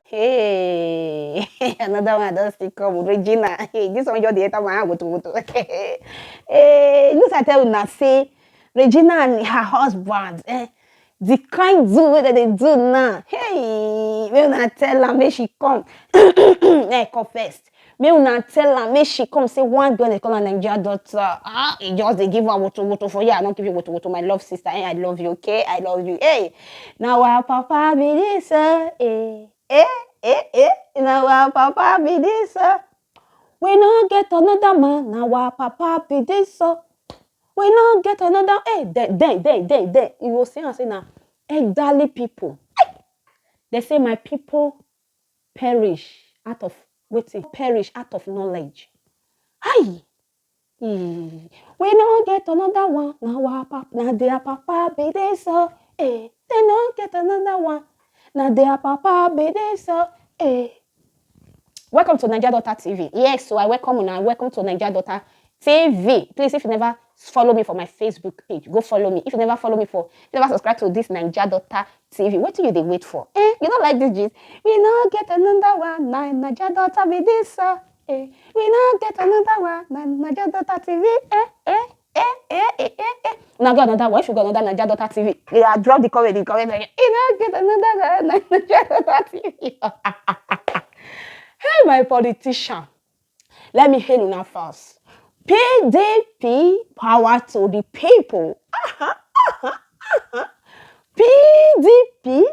Hey, another one don't still come. Regina. Hey, this one you're the other one. Hey, look at her now. Say Regina and her husband. The kind do that they do now. Hey, me una tell her make she come. Hey, come first. Me una tell her make she come. Say one girl they call her Naija Daughter. It just they give her woto for you. I don't give you woto. My love sister. Hey, I love you. Okay, I love you. Hey, now our papa be this. Now our papa be this. We no get another man. Now our papa be this. We no get another. Hey, then. You will see and say now, elderly people. They say my people perish out of waiting, perish out of knowledge. Hi. We no get another one. Now our papa, now their papa be this. Hey, they no get another one. Now their papa be this. Hey. Welcome to Naija Daughter TV. Yes, so I welcome you now. Welcome to Naija Daughter TV. Please, if you never follow me for my Facebook page, go follow me. If you never follow me you never subscribe to this Naija Daughter TV, what do you they wait for? You don't like this gist? We now get another one. Naija Daughter be this. We now get another one. Naija Daughter TV. Now got another one. If you got another Naija Daughter TV, yeah, drop the comment. You now get another one. Naija Daughter TV. Hey, my politician. Let me hail you first. PDP, power to the people. PDP,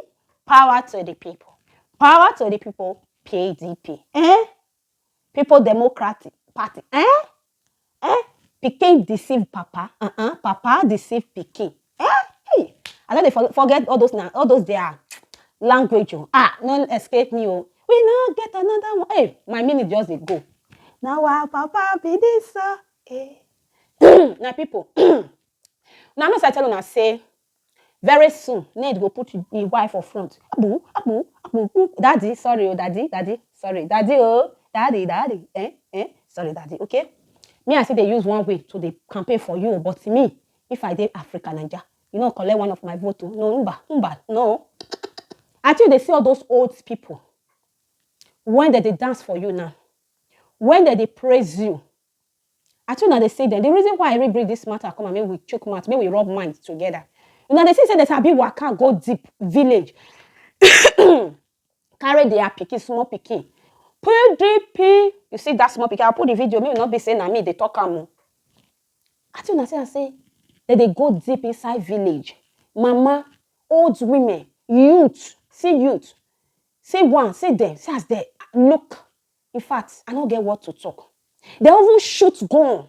power to the people. Power to the people, PDP. People Democratic Party. Pikin deceive Papa. Papa deceive Pikin. Hey. I don't forget all those their language. None escape me. We now get another one. Hey, my minute just go. Now our papa be this. Now people. Now I'm not telling you say very soon Ned will put the wife for front. Abu. Daddy, sorry, daddy. Sorry, daddy, daddy. Sorry, daddy. Okay. Me, I say they use one way to the campaign for you, but me, if I did Africa Naija, you know, collect one of my vote. No, no. Until they see all those old people. When they dance for you now, when they praise you, I told you they say that the reason why I really bring this matter come and maybe we choke mouth, maybe we rub minds together. You know, they say that I be waka go deep village, carry their pikin, small pikin, PDP. You see that small pikin? I'll put the video. Maybe not be saying me they talk am. I told you I say that they go deep inside village, mama, old women, youth, see one, see them, see as they look. In fact, I don't get what to talk. They even shoot gun.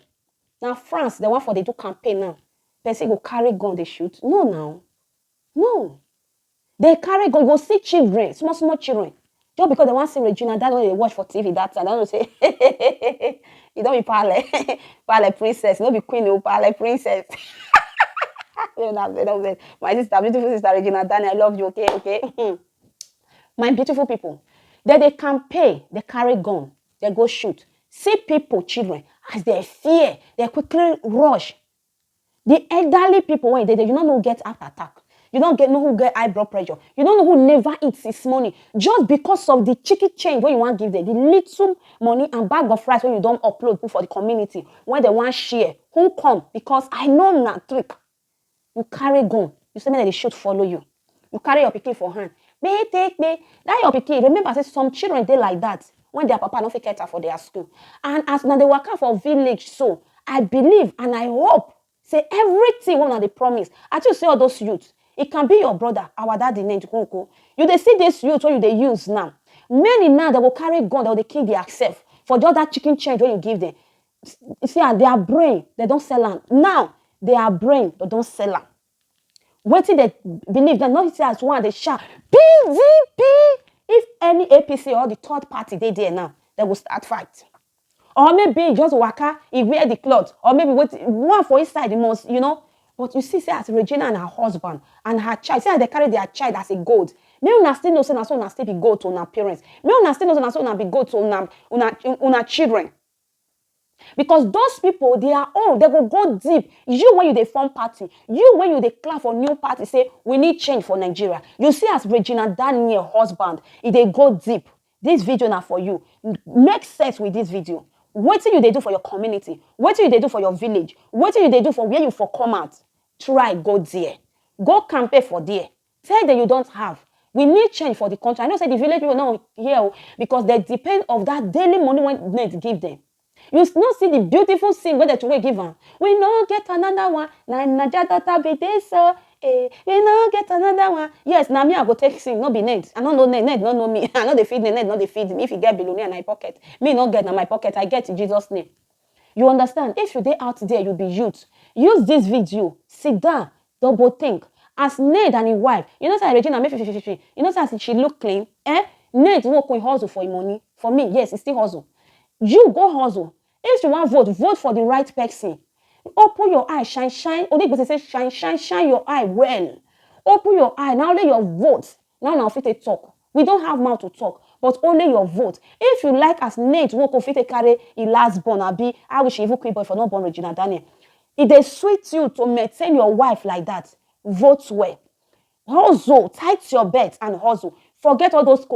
Now France, the one for they do campaign now. Person go carry gun, they shoot. No. They carry gun, go see children, small children. Just because they want to see Regina, that's what they watch for TV that time. They don't say, you don't be Pale princess, you don't be queen, you Pale princess. My sister, beautiful sister Regina, I love you, okay? My beautiful people, they campaign, they carry gun, they go shoot. See people, children, as they fear, they quickly rush. The elderly people, when they you don't know who get heart attack. You don't know who get high blood pressure. You don't know who never eats his money. Just because of the chicken change when you want to give them, the little money and bag of rice when you don't upload for the community, when they want share, who come? Because I know that trick. You carry gun. You say that they should follow you. You carry your pikin for hand. Take me. That your pikin. Remember, say some children they like that when their papa don't fit cater for their school. And as now they work out for village, so I believe and I hope say everything when they promise. I just say all those youths. It can be your brother, our daddy Ned Nwoko. You they see this youth what you they use now. Many now they will carry gun, they will kill themselves for just that chicken change when you give them. You see, their brain they don't sell them. Now their brain they don't sell them. Waiting they believe that not as one they shout PDP. If any APC or the third party they there now, they will start fight. Or maybe just waka, he wear the clothes, or maybe one for inside the most, you know. But you see, say as Regina and her husband and her child, say they carry their child as a goat. Me una still know say na so una still be goat to una parents. Me una still know say na so una be goat to una children. Because those people, they are old, they will go deep. You, when you dey form party, you, when you dey clap for new party, say, we need change for Nigeria. You see as Regina Daniel husband, if they go deep, this video now for you. Make sense with this video. What do you they do for your community? What do you they do for your village? What do you they do for where you for come out? Try, go there. Go campaign for there. Tell them you don't have. We need change for the country. I know say the village people not here because they depend of that daily money when Ned give them. You not see the beautiful thing where that we give them. We no get another one. Naija Daughter be this so. We no get another one. Yes, now me I go take sing. No be Ned. I don't know Ned. Ned no know me. I know they feed Ned. No they feed me. If you get billionaire in my pocket, me no get in my pocket. I get in Jesus' name. You understand? If you dey out there, you be youth. Use this video. Sit down. Double think. As Ned and his wife, you know say Regina make 50-50. You know say as she look clean. Ned Nwoko hustle for him money. For me, yes, he still hustle. You go hustle. If you want vote, vote for the right person. Open your eye, shine, shine. Only person say shine, shine, shine your eye well. Open your eye. Now only your vote. Now fit to talk. We don't have mouth to talk, but only your vote. If you like as Ned Nwoko fit to carry his last born, abi I wish even queen boy for not born Regina Daniel. If they sweet you to maintain your wife like that, vote well. Hustle, tight your belt and hustle. Forget all those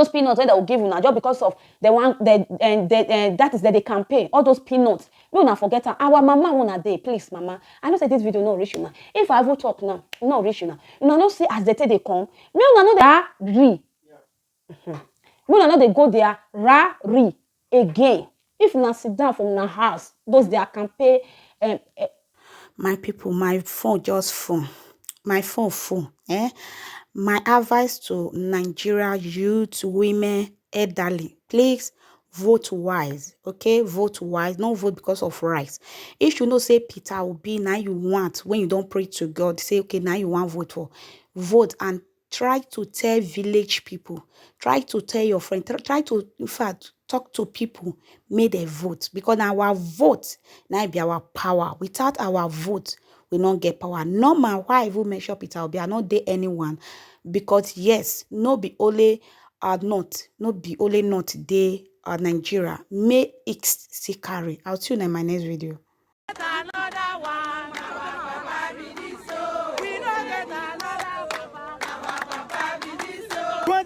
peanuts that will give you now just because of the one that is that they campaign. All those peanuts. We will not forget her. Our mama wanna day, please, mama. I know say this video no reach you now. If I ever talk now, no reach you now. You know see as they take they come. Me know they are re. We know they go there re again. If you sit down from the house, those their campaign. My people, my phone just full. My phone full. My advice to Nigeria youth, women, elderly, please vote wise. Okay, vote wise. Don't vote because of rights. If you know say Peter Obi now you want when you don't pray to God, say okay now you want vote for, vote and try to tell village people. Try to tell your friend. Try to in fact talk to people. Make them vote because our vote now be our power. Without our vote, we don't get power. No man why even mention Peter Obi, I not dey anyone because yes, no be only not be only not dey Nigeria. May X see carry. I'll see you in my next video.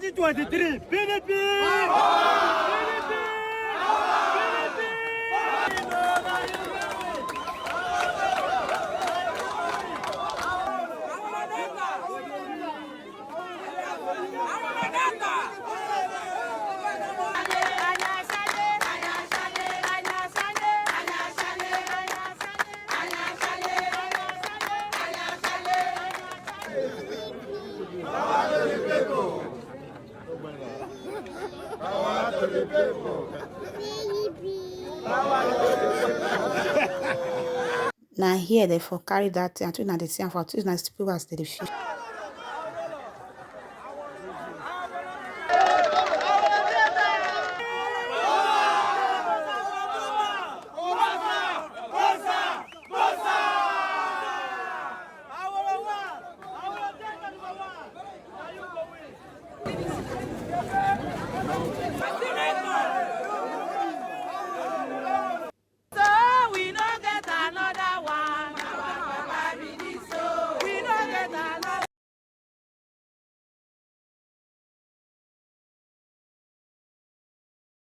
2023 PDP! Now here they for carry that thing. I think now they see for two nice people as they feel.